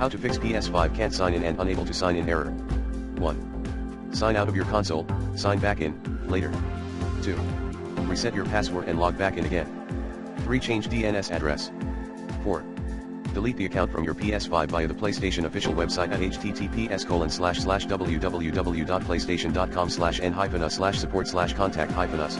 How to fix PS5 can't sign in and unable to sign in error. 1. Sign out of your console, sign back in, later. 2. Reset your password and log back in again. 3. Change DNS address. 4. Delete the account from your PS5 via the PlayStation official website at https://www.playstation.com/n-us/support/contact-us.